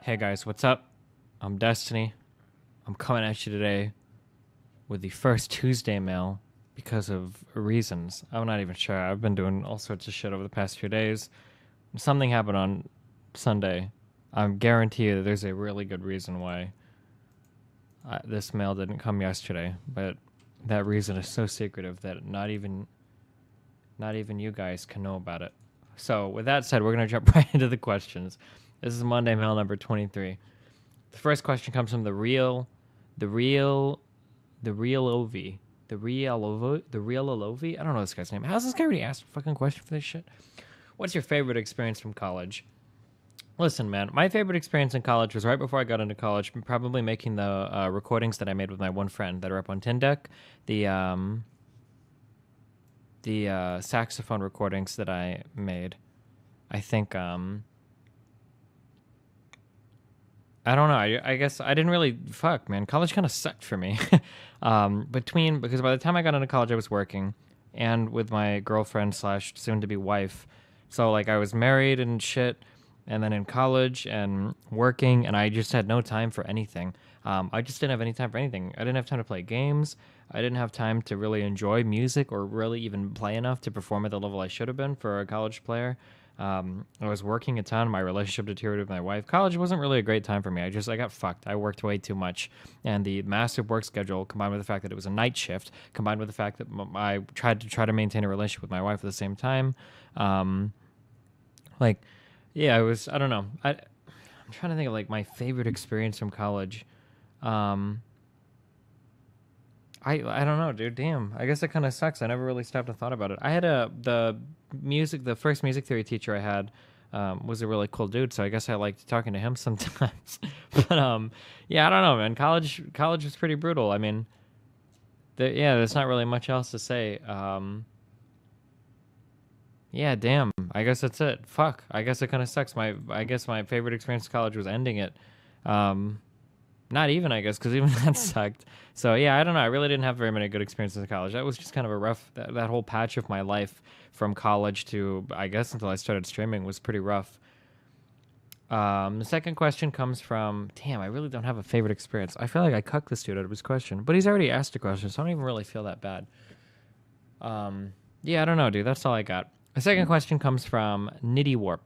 Hey guys, what's up? I'm Destiny. I'm coming at you today with the first Tuesday mail because of reasons. I'm not even sure. I've been doing all sorts of shit over the past few days. Something happened on Sunday. I guarantee you that there's a really good reason why this mail didn't come yesterday, but that reason is so secretive that not even you guys can know about it. So, with that said, we're going to jump right into the questions. This is Monday mail number 23. The first question comes from the real ovi. The real alovi? I don't know this guy's name. How's this guy already asked a fucking question for this shit? What's your favorite experience from college? Listen, man, my favorite experience in college was right before I got into college, probably making the recordings that I made with my one friend that are up on Tindeck. The saxophone recordings that I made. I think I don't know. I guess I didn't really fuck, man. College kind of sucked for me. Because by the time I got into college, I was working and with my girlfriend slash soon to be wife. So like I was married and shit, and then in college and working, and I just had no time for anything. I just didn't have any time for anything. I didn't have time to play games. I didn't have time to really enjoy music or really even play enough to perform at the level I should have been for a college player. I was working a ton. My relationship deteriorated with my wife. College wasn't really a great time for me. I got fucked. I worked way too much. And the massive work schedule combined with the fact that it was a night shift, combined with the fact that I tried to maintain a relationship with my wife at the same time. Um, like, yeah, I don't know. I'm trying to think of like my favorite experience from college. Um, I don't know, dude. Damn. I guess it kind of sucks. I never really stopped and thought about it. I had the first music theory teacher I had was a really cool dude, so I guess I liked talking to him sometimes. But yeah, I don't know, man. College was pretty brutal. I mean, there's not really much else to say. Yeah, damn. I guess that's it. Fuck. I guess it kind of sucks. I guess my favorite experience in college was ending it. Um, Not even, I guess, because even that sucked. So yeah, I don't know. I really didn't have very many good experiences in college. That was just kind of a rough. That whole patch of my life from college to I guess until I started streaming was pretty rough. The second question comes from. Damn, I really don't have a favorite experience. I feel like I cucked this dude out of his question, but he's already asked a question, so I don't even really feel that bad. Yeah, I don't know, dude. That's all I got. The second question comes from NdieWarp.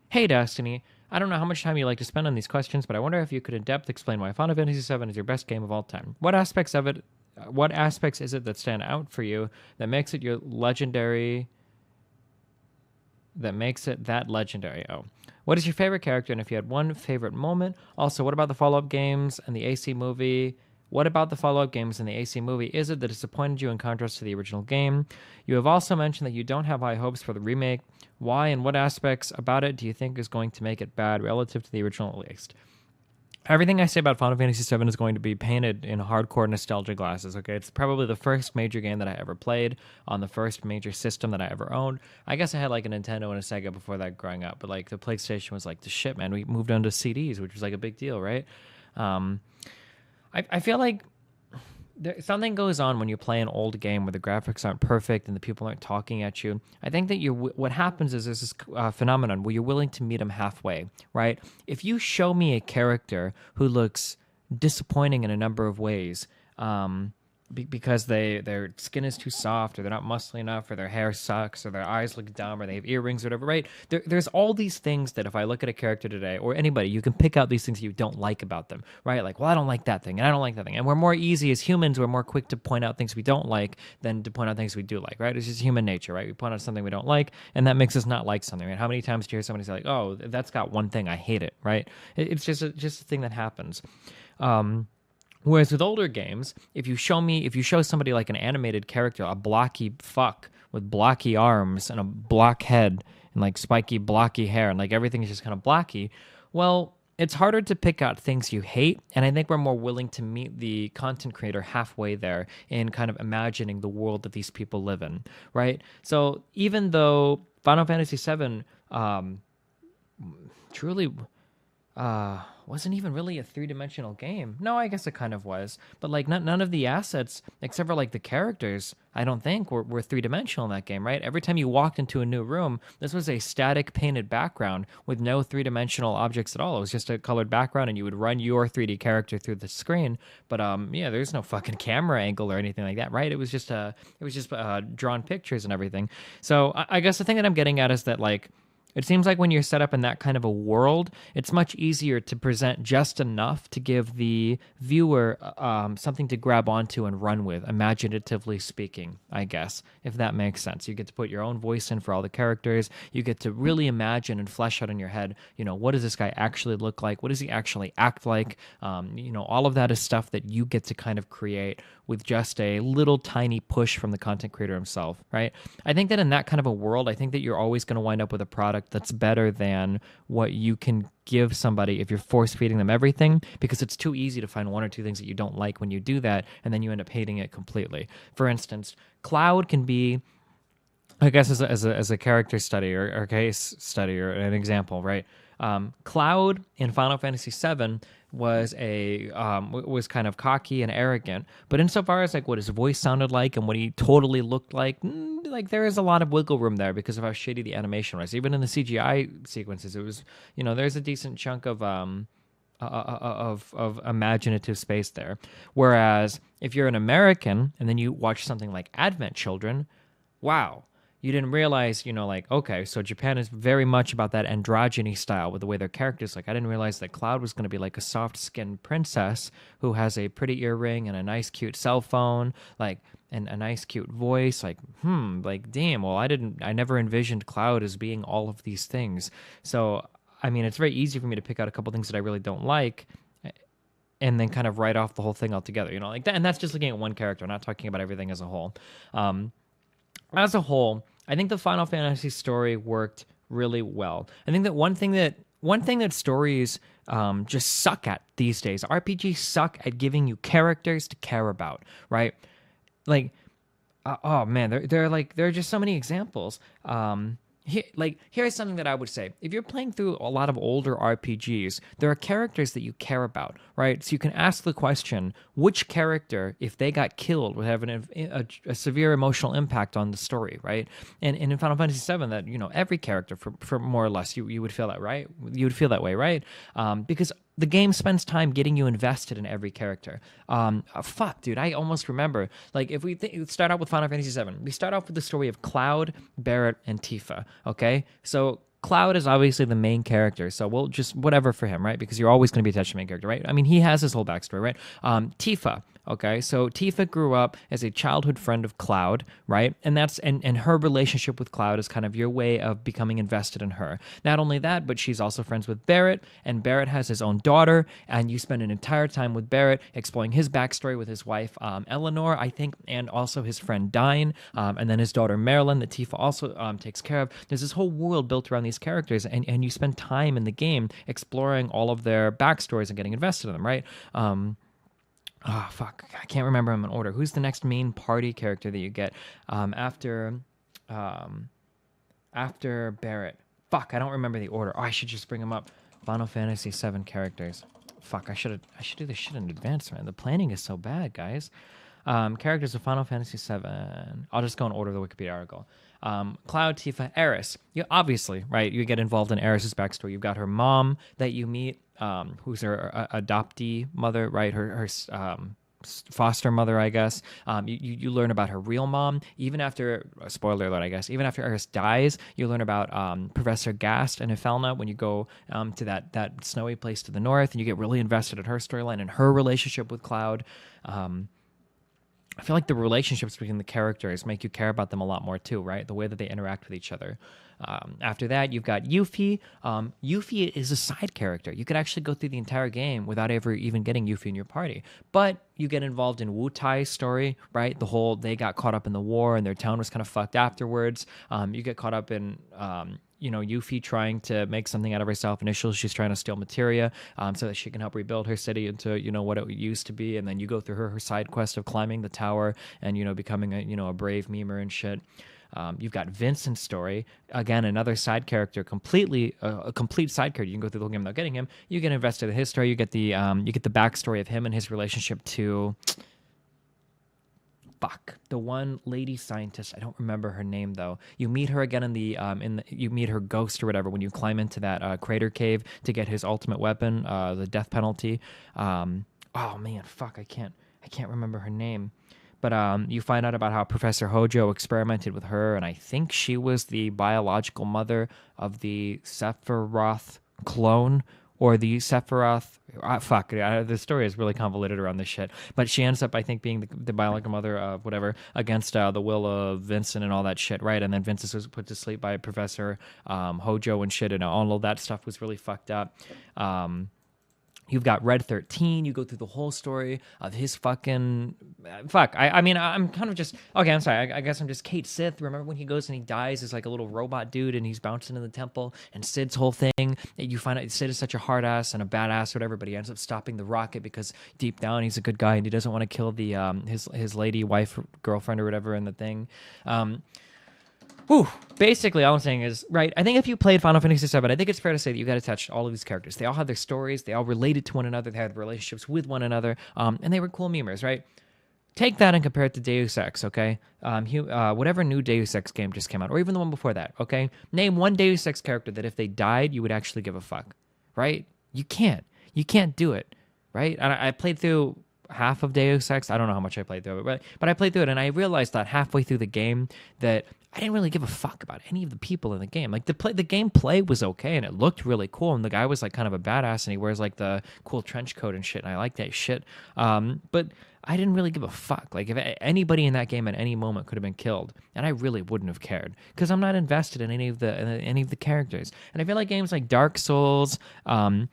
Hey, Destiny. I don't know how much time you like to spend on these questions, but I wonder if you could in depth explain why Final Fantasy VII is your best game of all time. What aspects is it that stand out for you that makes it your legendary? That makes it that legendary. Oh, what is your favorite character, and if you had one favorite moment? Also, what about the follow-up games and the AC movie? What about the follow up games in the AC movie is it that disappointed you in contrast to the original game? You have also mentioned that you don't have high hopes for the remake. Why and what aspects about it do you think is going to make it bad relative to the original at least? Everything I say about Final Fantasy VII is going to be painted in hardcore nostalgia glasses, okay? It's probably the first major game that I ever played on the first major system that I ever owned. I guess I had like a Nintendo and a Sega before that growing up, but like the PlayStation was like the shit, man. We moved on to CDs, which was like a big deal, right? Um, I feel like something goes on when you play an old game where the graphics aren't perfect and the people aren't talking at you. I think that what happens is there's this phenomenon where you're willing to meet them halfway, right? If you show me a character who looks disappointing in a number of ways, because their skin is too soft, or they're not muscly enough, or their hair sucks, or their eyes look dumb, or they have earrings, or whatever, right? There's all these things that if I look at a character today, or anybody, you can pick out these things you don't like about them, right? Like, well, I don't like that thing, and I don't like that thing. And we're more easy as humans, we're more quick to point out things we don't like than to point out things we do like, right? It's just human nature, right? We point out something we don't like, and that makes us not like something, right? How many times do you hear somebody say, like, oh, that's got one thing, I hate it, right? It's just a thing that happens. Whereas with older games, if you show somebody like an animated character, a blocky fuck with blocky arms and a block head and like spiky blocky hair and like everything is just kind of blocky, well, it's harder to pick out things you hate, and I think we're more willing to meet the content creator halfway there in kind of imagining the world that these people live in, right? So even though Final Fantasy VII truly wasn't even really a three-dimensional game. No, I guess it kind of was. But like none of the assets, except for like the characters, I don't think were three-dimensional in that game, right? Every time you walked into a new room, this was a static painted background with no three-dimensional objects at all. It was just a colored background and you would run your 3D character through the screen. But yeah, there's no fucking camera angle or anything like that, right? It was just drawn pictures and everything. So I guess the thing that I'm getting at is that like it seems like when you're set up in that kind of a world, it's much easier to present just enough to give the viewer something to grab onto and run with, imaginatively speaking, I guess, if that makes sense. You get to put your own voice in for all the characters. You get to really imagine and flesh out in your head, what does this guy actually look like? What does he actually act like? All of that is stuff that you get to kind of create with just a little tiny push from the content creator himself, right? I think that in that kind of a world, I think that you're always going to wind up with a product that's better than what you can give somebody if you're force feeding them everything, because it's too easy to find one or two things that you don't like when you do that, and then you end up hating it completely. For instance, Cloud can be, I guess, as a character study or case study or an example, right? Cloud in Final Fantasy VII was kind of cocky and arrogant, but insofar as like what his voice sounded like and what he totally looked like, like there is a lot of wiggle room there because of how shitty the animation was. Even in the CGI sequences, it was there's a decent chunk of imaginative space there. Whereas if you're an American and then you watch something like Advent Children, wow. You didn't realize, okay, so Japan is very much about that androgyny style with the way their characters. Like, I didn't realize that Cloud was going to be like a soft-skinned princess who has a pretty earring and a nice, cute cell phone, like, and a nice, cute voice. Like, like, damn. Well, I never envisioned Cloud as being all of these things. So, I mean, it's very easy for me to pick out a couple things that I really don't like, and then kind of write off the whole thing altogether. Like that, and that's just looking at one character. I'm not talking about everything as a whole. As a whole, I think the Final Fantasy story worked really well. I think that one thing that stories just suck at these days, RPGs suck at giving you characters to care about, right? Like, oh man, there are just so many examples. Here's something that I would say. If you're playing through a lot of older RPGs, there are characters that you care about, right? So you can ask the question, which character, if they got killed, would have a severe emotional impact on the story, right? And in Final Fantasy VII, that, every character, for more or less, you would feel that, right? You would feel that way, right? Because the game spends time getting you invested in every character. Fuck, dude, I almost remember. Like, if we start out with Final Fantasy VII, we start off with the story of Cloud, Barret, and Tifa, okay? So Cloud is obviously the main character, so we'll just whatever for him, right? Because you're always going to be attached to the main character, right? I mean, he has his whole backstory, right? Tifa, okay? So Tifa grew up as a childhood friend of Cloud, right? And that's and her relationship with Cloud is kind of your way of becoming invested in her. Not only that, but she's also friends with Barret, and Barret has his own daughter, and you spend an entire time with Barret exploring his backstory with his wife, Eleanor, I think, and also his friend Dine, and then his daughter Marilyn that Tifa also takes care of. There's this whole world built around these characters, and you spend time in the game exploring all of their backstories and getting invested in them, right? Oh, fuck. I can't remember them in order. Who's the next main party character that you get after Barret? Fuck, I don't remember the order. Oh, I should just bring them up. Final Fantasy VII characters. Fuck, I should do this shit in advance, man. The planning is so bad, guys. Characters of Final Fantasy VII. I'll just go in order of the Wikipedia article. Cloud, Tifa, Aeris. You obviously, right, you get involved in Aeris's backstory. You've got her mom that you meet, who's her adoptee mother, right? Her foster mother, I guess. You learn about her real mom. Even after, spoiler alert, I guess, even after Aeris dies, you learn about Professor Gast and Ifelna when you go to that snowy place to the north, and you get really invested in her storyline and her relationship with Cloud. I feel like the relationships between the characters make you care about them a lot more too, right? The way that they interact with each other. After that, you've got Yuffie. Yuffie is a side character. You could actually go through the entire game without ever even getting Yuffie in your party. But you get involved in Wu Tai's story, right? The whole, they got caught up in the war and their town was kind of fucked afterwards. You get caught up in... Yuffie trying to make something out of herself. Initially, she's trying to steal materia so that she can help rebuild her city into, what it used to be. And then you go through her side quest of climbing the tower and, becoming a brave memer and shit. You've got Vincent's story, again, another side character, completely a complete side character. You can go through the whole game without getting him. You get invested in his story. You get the backstory of him and his relationship to the one lady scientist. I don't remember her name though. You meet her again you meet her ghost or whatever when you climb into that crater cave to get his ultimate weapon, the death penalty. Oh man, I can't remember her name. But you find out about how Professor Hojo experimented with her, and I think she was the biological mother of the Sephiroth clone, or the Sephiroth. The story is really convoluted around this shit. But she ends up, I think, being the biological mother of whatever, against the will of Vincent and all that shit, right? And then Vincent was put to sleep by Professor Hojo and shit, and all of that stuff was really fucked up. You've got Red 13. You go through the whole story of his fucking... I mean, I'm kind of just... Okay, I'm sorry. I guess I'm just Kate Sith. Remember when he goes and he dies as like a little robot dude and he's bouncing in the temple, and Sid's whole thing, you find out Sid is such a hard ass and a badass or whatever, but he ends up stopping the rocket because deep down he's a good guy and he doesn't want to kill the his lady, wife, girlfriend or whatever in the thing. Basically, all I'm saying is, right, I think if you played Final Fantasy VII, I think it's fair to say that you got attached to all of these characters. They all had their stories. They all related to one another. They had relationships with one another, and they were cool memers, right? Take that and compare it to Deus Ex, okay? Whatever new Deus Ex game just came out, or even the one before that, okay? Name one Deus Ex character that if they died, you would actually give a fuck, right? You can't. You can't do it, right? And I played through half of Deus Ex. I don't know how much I played through it, but I played through it, and I realized that halfway through the game that I didn't really give a fuck about any of the people in the game. Like the gameplay was okay, and it looked really cool, and the guy was like kind of a badass, and he wears like the cool trench coat and shit, and I like that shit. But I didn't really give a fuck. Like if anybody in that game at any moment could have been killed, and I really wouldn't have cared because I'm not invested in any of the characters. And I feel like games like Dark Souls, all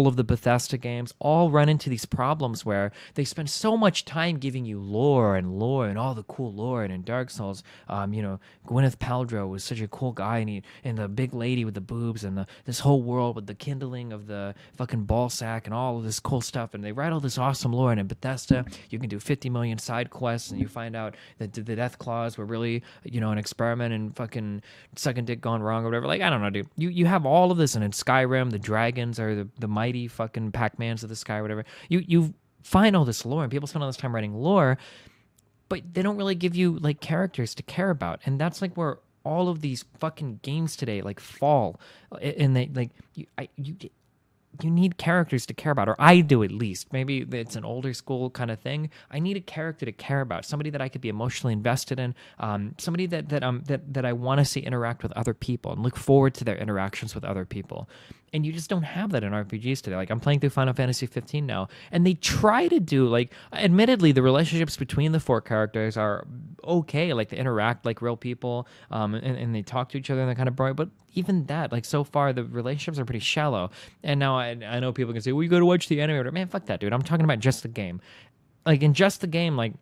of the Bethesda games, all run into these problems where they spend so much time giving you lore and all the cool lore. And in Dark Souls, Gwyneth Paltrow was such a cool guy, and the big lady with the boobs, and this whole world with the kindling of the fucking ball sack and all of this cool stuff. And they write all this awesome lore. And in Bethesda, you can do 50 million side quests, and you find out that the Death Claws were really, an experiment and fucking sucking dick gone wrong or whatever. Like, I don't know, dude. You have all of this, and in Skyrim, the dragons are the mighty fucking Pac-Mans of the sky or whatever. You find all this lore, and people spend all this time writing lore, but they don't really give you like characters to care about. And that's like where all of these fucking games today like fall. And they like you need characters to care about, or I do at least. Maybe it's an older school kind of thing. I need a character to care about, somebody that I could be emotionally invested in, somebody that I want to see interact with other people and look forward to their interactions with other people. And you just don't have that in RPGs today. Like I'm playing through Final Fantasy 15 now, and they try to do like, admittedly, the relationships between the four characters are okay. Like they interact like real people, and they talk to each other and they're kind of bright. But even that, like so far, the relationships are pretty shallow. And now I know people can say, well, you got to watch the anime. Man, fuck that, dude. I'm talking about just the game. Like in just the game, like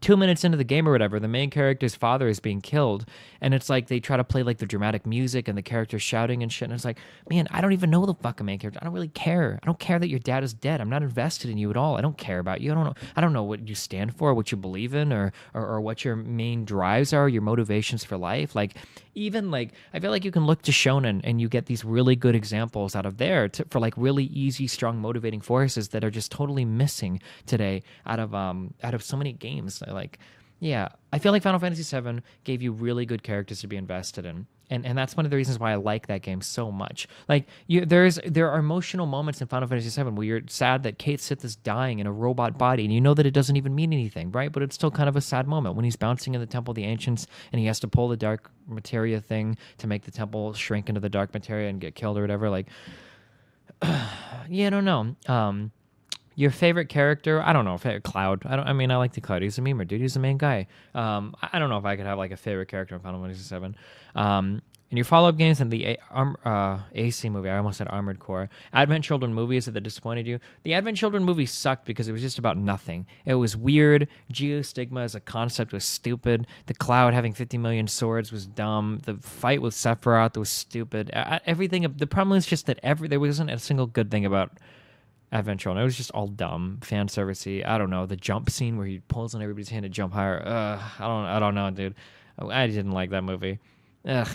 2 minutes into the game or whatever, the main character's father is being killed, and it's like they try to play like the dramatic music and the characters shouting and shit, and it's like, man, I don't even know the fucking main character. I don't really care. I don't care that your dad is dead. I'm not invested in you at all. I don't care about you. I don't know what you stand for, what you believe in, or what your main drives are, your motivations for life. Like even like I feel like you can look to shonen and you get these really good examples out of there for like really easy, strong, motivating forces that are just totally missing today out of so many games. Like, yeah, I feel like Final Fantasy VII gave you really good characters to be invested in. And that's one of the reasons why I like that game so much. Like, there are emotional moments in Final Fantasy VII where you're sad that Cait Sith is dying in a robot body, and you know that it doesn't even mean anything, right? But it's still kind of a sad moment when he's bouncing in the Temple of the Ancients, and he has to pull the dark materia thing to make the temple shrink into the dark materia and get killed or whatever. Like, yeah, I don't know. Your favorite character? I don't know. Cloud. I mean, I like the Cloud. He's a memer, dude. He's the main guy. I don't know if I could have like a favorite character in Final Fantasy VII. In your follow-up games and the AC movie, I almost said Armored Core. Advent Children movies that disappointed you. The Advent Children movie sucked because it was just about nothing. It was weird. Geostigma as a concept was stupid. The Cloud having 50 million swords was dumb. The fight with Sephiroth was stupid. Everything. The problem is just that there wasn't a single good thing about Adventure. And it was just all dumb, fan servicey. I don't know, the jump scene where he pulls on everybody's hand to jump higher. I don't know, dude. I didn't like that movie. Ugh.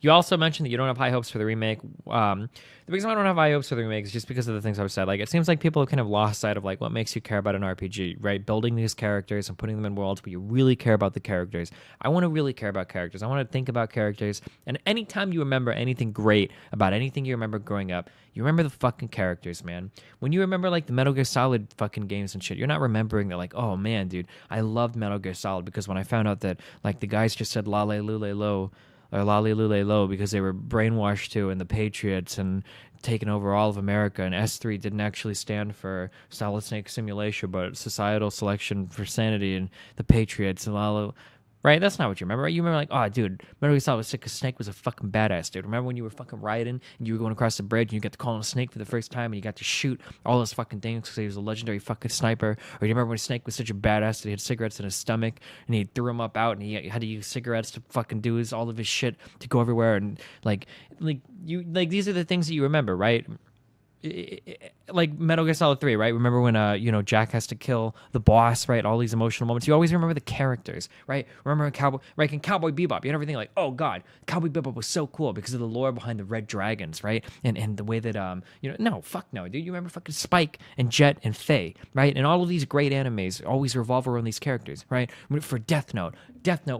You also mentioned that you don't have high hopes for the remake. The reason why I don't have high hopes for the remake is just because of the things I've said. Like, it seems like people have kind of lost sight of like what makes you care about an RPG, right? Building these characters and putting them in worlds where you really care about the characters. I want to really care about characters. I want to think about characters. And anytime you remember anything great about anything you remember growing up, you remember the fucking characters, man. When you remember like the Metal Gear Solid fucking games and shit, you're not remembering that like, oh man, dude, I loved Metal Gear Solid because when I found out that like the guys just said "Lale Lule Lo," or Lolly Lule Lo because they were brainwashed too, and the Patriots and taken over all of America, and S3 didn't actually stand for Solid Snake Simulation, but Societal Selection for Sanity, and the Patriots and Lalo. Right? That's not what you remember, right? You remember like, oh, dude, Metal Gear Solid was sick because Snake was a fucking badass, dude. Remember when you were fucking riding and you were going across the bridge and you got to call him a Snake for the first time and you got to shoot all those fucking things because he was a legendary fucking sniper? Or you remember when Snake was such a badass that he had cigarettes in his stomach and he threw them up out and he had to use cigarettes to fucking do all of his shit to go everywhere, and like these are the things that you remember, right? Like Metal Gear Solid 3, right? Remember when Jack has to kill the boss, right? All these emotional moments. You always remember the characters, right? Remember in Cowboy Bebop, you never think like, oh god, Cowboy Bebop was so cool because of the lore behind the Red Dragons, right? And the way that no, fuck no, dude. You remember fucking Spike and Jet and Faye, right? And all of these great animes always revolve around these characters, right? For Death Note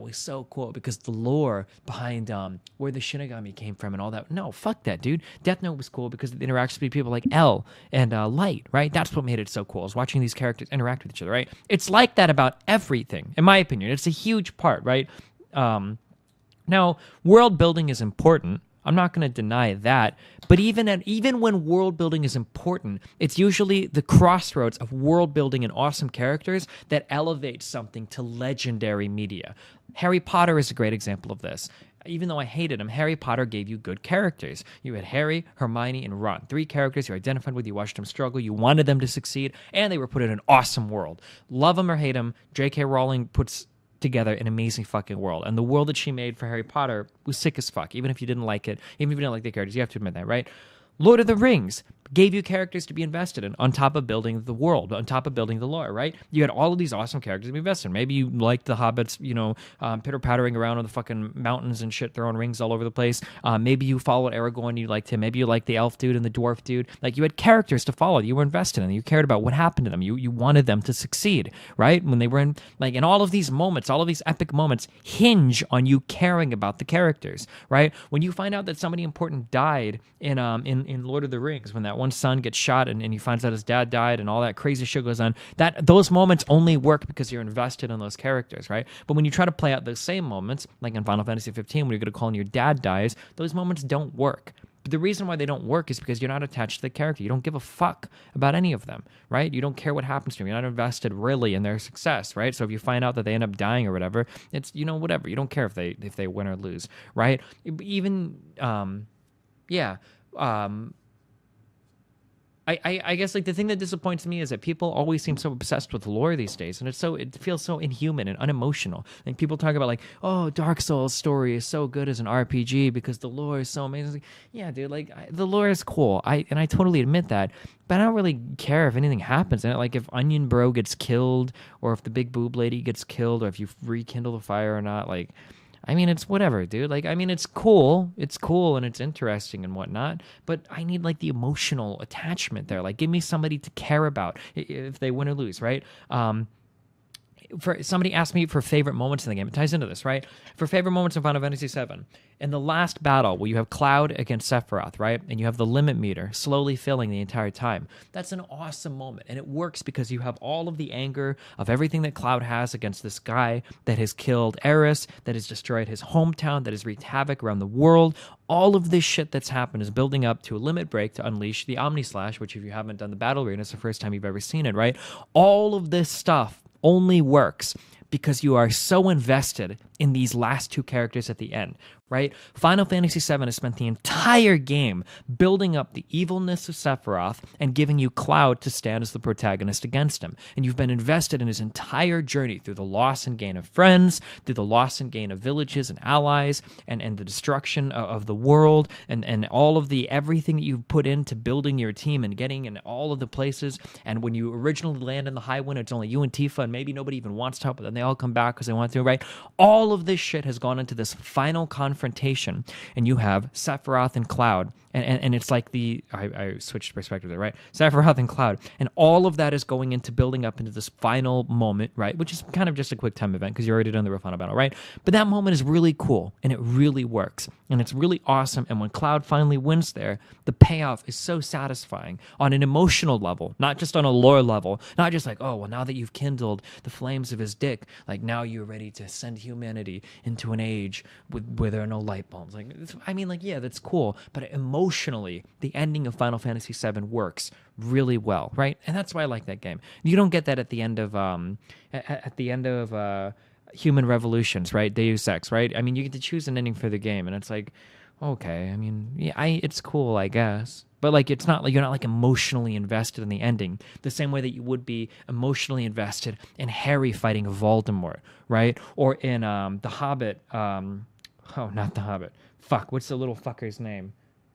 was so cool because the lore behind where the Shinigami came from and all that. No, fuck that, dude. Death Note was cool because it interacts with people like L and Light, right? That's what made it so cool, is watching these characters interact with each other, right? It's like that about everything, in my opinion. It's a huge part, right? Now, world building is important. I'm not going to deny that. But even when world building is important, it's usually the crossroads of world building and awesome characters that elevate something to legendary media. Harry Potter is a great example of this. Even though I hated him, Harry Potter gave you good characters. You had Harry, Hermione, and Ron. 3 characters you identified with, you watched them struggle, you wanted them to succeed, and they were put in an awesome world. Love them or hate them, J.K. Rowling puts together an amazing fucking world. And the world that she made for Harry Potter was sick as fuck. Even if you didn't like it, even if you didn't like the characters, you have to admit that, right? Lord of the Rings gave you characters to be invested in on top of building the world, on top of building the lore, right? You had all of these awesome characters to be invested in. Maybe you liked the hobbits, pitter-pattering around on the fucking mountains and shit, throwing rings all over the place. Maybe you followed Aragorn, you liked him. Maybe you liked the elf dude and the dwarf dude. Like, you had characters to follow. You were invested in. You cared about what happened to them. You wanted them to succeed, right? When they were in, like, and all of these moments, all of these epic moments hinge on you caring about the characters, right? When you find out that somebody important died in Lord of the Rings, when that one son gets shot and he finds out his dad died and all that crazy shit goes on, those moments only work because you're invested in those characters, right? But when you try to play out those same moments, like in Final Fantasy 15 when you're going to call and your dad dies, those moments don't work. But the reason why they don't work is because you're not attached to the character. You don't give a fuck about any of them, right? You don't care what happens to them. You're not invested really in their success, right? So if you find out that they end up dying or whatever, it's, whatever. You don't care if they win or lose, right? Even, I guess like the thing that disappoints me is that people always seem so obsessed with lore these days, and it feels so inhuman and unemotional. Like, people talk about like, oh, Dark Souls story is so good as an RPG because the lore is so amazing. Like, yeah, dude, like the lore is cool. I totally admit that, but I don't really care if anything happens in it. Like, if Onion Bro gets killed, or if the big boob lady gets killed, or if you rekindle the fire or not. Like, I mean, it's whatever, dude. Like, I mean, it's cool and it's interesting and whatnot, but I need like the emotional attachment there. Like, give me somebody to care about if they win or lose, right? For somebody asked me for favorite moments in the game. It ties into this, right? For favorite moments in Final Fantasy VII, in the last battle where you have Cloud against Sephiroth, right? And you have the limit meter slowly filling the entire time. That's an awesome moment, and it works because you have all of the anger of everything that Cloud has against this guy that has killed Eris, that has destroyed his hometown, that has wreaked havoc around the world. All of this shit that's happened is building up to a limit break to unleash the Omni Slash, which if you haven't done the battle arena, it's the first time you've ever seen it, right? All of this stuff only works because you are so invested in these last two characters at the end, right? Final Fantasy VII has spent the entire game building up the evilness of Sephiroth and giving you Cloud to stand as the protagonist against him. And you've been invested in his entire journey through the loss and gain of friends, through the loss and gain of villages and allies, and the destruction of the world, and all of the everything that you've put into building your team and getting in all of the places. And when you originally land in the High Wind, it's only you and Tifa, and maybe nobody even wants to help, but then they all come back because they want to, right? All of this shit has gone into this final confrontation, and you have Sephiroth and Cloud, and it's like I switched perspective there, right? Sephiroth and Cloud, and all of that is going into building up into this final moment, right? Which is kind of just a quick time event because you're already done the real final battle, right? But that moment is really cool, and it really works, and it's really awesome. And when Cloud finally wins there, the payoff is so satisfying on an emotional level, not just on a lore level, not just like, oh, well, now that you've kindled the flames of his dick, like now you're ready to send humanity into an age where there are no light bulbs. Like, I mean, like, yeah, that's cool, but emotionally, the ending of Final Fantasy VII works really well, right? And that's why I like that game. You don't get that at the end of Human Revolutions, right? Deus Ex, right? I mean, you get to choose an ending for the game, and it's like, okay, I mean, yeah, it's cool, I guess. But like, it's not like you're not like emotionally invested in the ending the same way that you would be emotionally invested in Harry fighting Voldemort, right? Or in The Hobbit. Not The Hobbit. Fuck, what's the little fucker's name?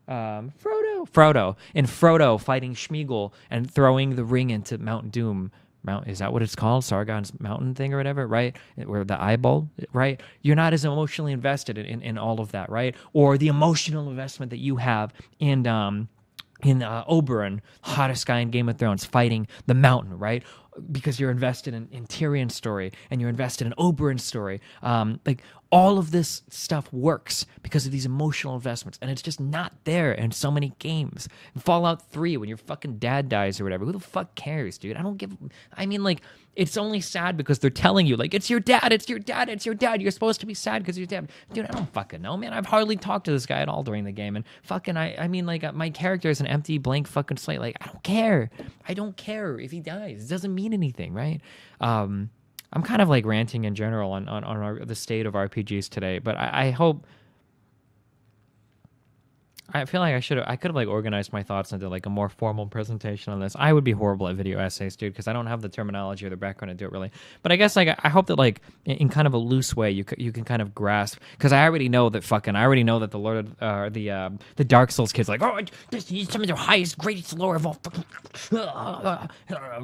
Frodo. In Frodo fighting Schmeagol and throwing the ring into Mount Doom. Is that what it's called? Sargon's mountain thing or whatever, right? Where the eyeball, right? You're not as emotionally invested in all of that, right? Or the emotional investment that you have in Oberyn, hottest guy in Game of Thrones, fighting the mountain, right? Because you're invested in Tyrion's story and you're invested in Oberyn's story. Like, all of this stuff works because of these emotional investments, and it's just not there in so many games. Fallout 3, when your fucking dad dies or whatever, who the fuck cares, dude? I mean, like, it's only sad because they're telling you, like, it's your dad. You're supposed to be sad because your dad. Dude, I don't fucking know, man. I've hardly talked to this guy at all during the game, and fucking, I mean, like, my character is an empty, blank fucking slate. Like, I don't care if he dies. It doesn't mean anything, right? I'm kind of like ranting in general on the state of RPGs today, but I hope. I feel like I could have like organized my thoughts into like a more formal presentation on this. I would be horrible at video essays, dude, because I don't have the terminology or the background to do it really. But I guess like I hope that like in kind of a loose way you can kind of grasp, because I already know that the Lord of the Dark Souls kids like, oh, this is some of the highest, greatest lore of all fucking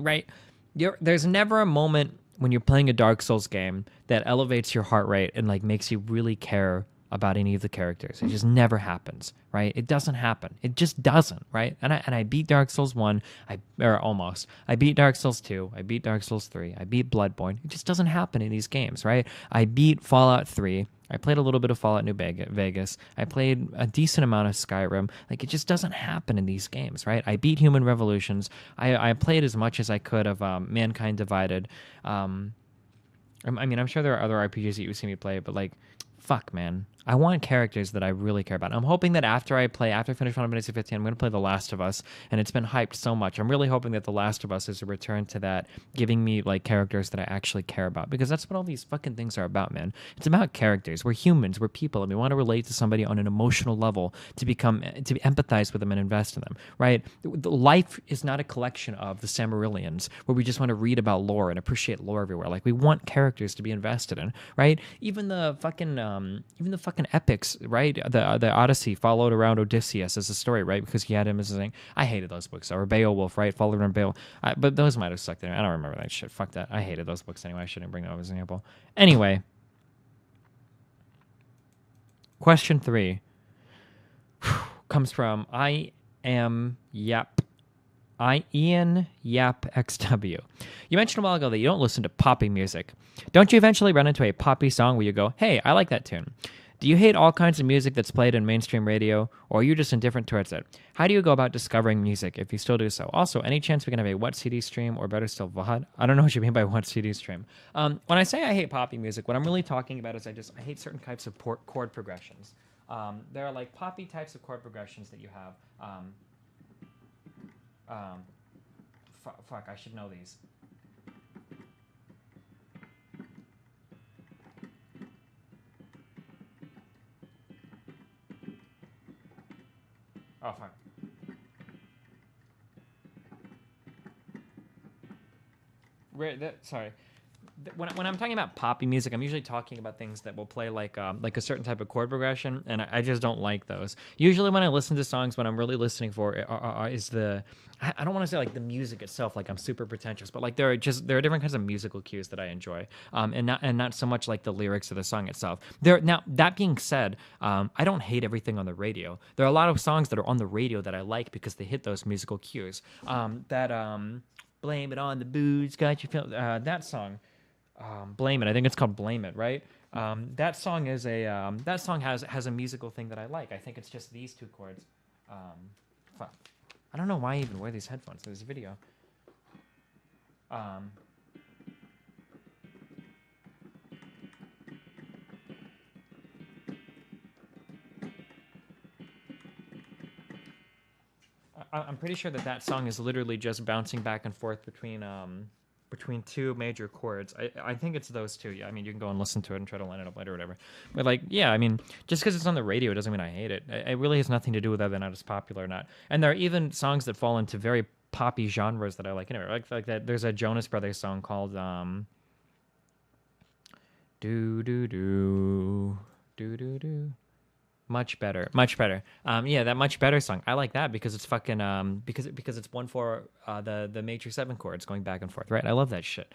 right. There's never a moment when you're playing a Dark Souls game that elevates your heart rate and like makes you really care about any of the characters. It just never happens, right? It doesn't happen. It just doesn't, right? And I beat Dark Souls 1, or almost. I beat Dark Souls 2, I beat Dark Souls 3, I beat Bloodborne. It just doesn't happen in these games, right? I beat Fallout 3, I played a little bit of Fallout New Vegas. I played a decent amount of Skyrim. Like, it just doesn't happen in these games, right? I beat Human Revolutions. I played as much as I could of Mankind Divided. I mean, I'm sure there are other RPGs that you see me play, but like, fuck, man. I want characters that I really care about. I'm hoping that after I finish Final Fantasy XV, I'm going to play The Last of Us, and it's been hyped so much. I'm really hoping that The Last of Us is a return to that, giving me like characters that I actually care about, because that's what all these fucking things are about, man. It's about characters. We're humans. We're people, and we want to relate to somebody on an emotional level to empathize with them and invest in them, right? Life is not a collection of the Samarillions where we just want to read about lore and appreciate lore everywhere. Like, we want characters to be invested in, right? Even the fucking epics, right? The Odyssey followed around Odysseus as a story, right? Because he had him as a thing. I hated those books. Or Beowulf, right? Followed around Beowulf. But those might have sucked there. I don't remember that shit. Fuck that. I hated those books anyway. I shouldn't bring that up as an example. Anyway. Question 3 comes from ianyapxw. You mentioned a while ago that you don't listen to poppy music. Don't you eventually run into a poppy song where you go, hey, I like that tune? Do you hate all kinds of music that's played in mainstream radio, or are you just indifferent towards it? How do you go about discovering music if you still do so? Also, any chance we can have a what CD stream, or better still, VOD? I don't know what you mean by what CD stream. When I say I hate poppy music, what I'm really talking about is I hate certain types of chord progressions. There are like poppy types of chord progressions that you have. Fuck, I should know these. Oh, fine. Sorry. When I'm talking about poppy music, I'm usually talking about things that will play like a certain type of chord progression, and I just don't like those. Usually, when I listen to songs, what I'm really listening for is the I don't want to say like the music itself, like I'm super pretentious, but like there are different kinds of musical cues that I enjoy, and not so much like the lyrics of the song itself. Now that being said, I don't hate everything on the radio. There are a lot of songs that are on the radio that I like because they hit those musical cues. Blame it on the booze, got you feel that song. Blame It. I think it's called Blame It, right? That song is that song has a musical thing that I like. I think it's just these two chords. Fuck. I don't know why I even wear these headphones for this video. I'm pretty sure that song is literally just bouncing back and forth between two major chords. I think it's those two. Yeah, I mean, you can go and listen to it and try to line it up later or whatever. But like, yeah, I mean, just because it's on the radio doesn't mean I hate it. It really has nothing to do with whether or not it's popular or not. And there are even songs that fall into very poppy genres that I like. Anyway, like that. There's a Jonas Brothers song called Do Do Do Do Do Do. Much better. Yeah, that Much Better song. I like that because it's fucking because it's 1/4 the major 7 chords going back and forth, right? I love that shit.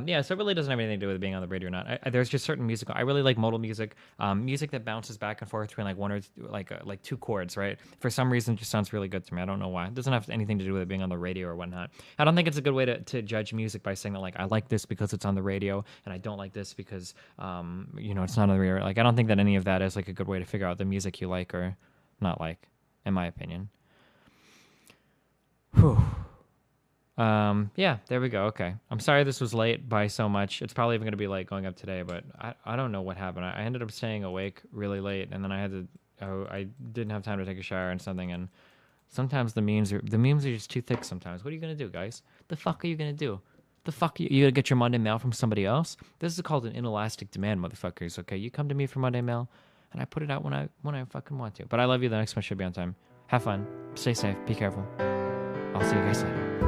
Yeah, so it really doesn't have anything to do with being on the radio or not. There's just certain music. I really like modal music, music that bounces back and forth between like one or like two chords, right? For some reason, it just sounds really good to me. I don't know why. It doesn't have anything to do with it being on the radio or whatnot. I don't think it's a good way to judge music by saying that like I like this because it's on the radio and I don't like this because it's not on the radio. Like I don't think that any of that is like a good way to figure out the music you like or not like, in my opinion. Whew. Yeah, there we go. Okay. I'm sorry this was late by so much. It's probably even going to be late going up today, but I don't know what happened. I ended up staying awake really late, and then I didn't have time to take a shower and something, and sometimes the memes are just too thick sometimes. What are you going to do, guys? The fuck are you going to do? The fuck you going to get your Monday mail from somebody else? This is called an inelastic demand, motherfuckers, okay? You come to me for Monday mail, and I put it out when I fucking want to. But I love you. The next one should be on time. Have fun. Stay safe. Be careful. I'll see you guys later.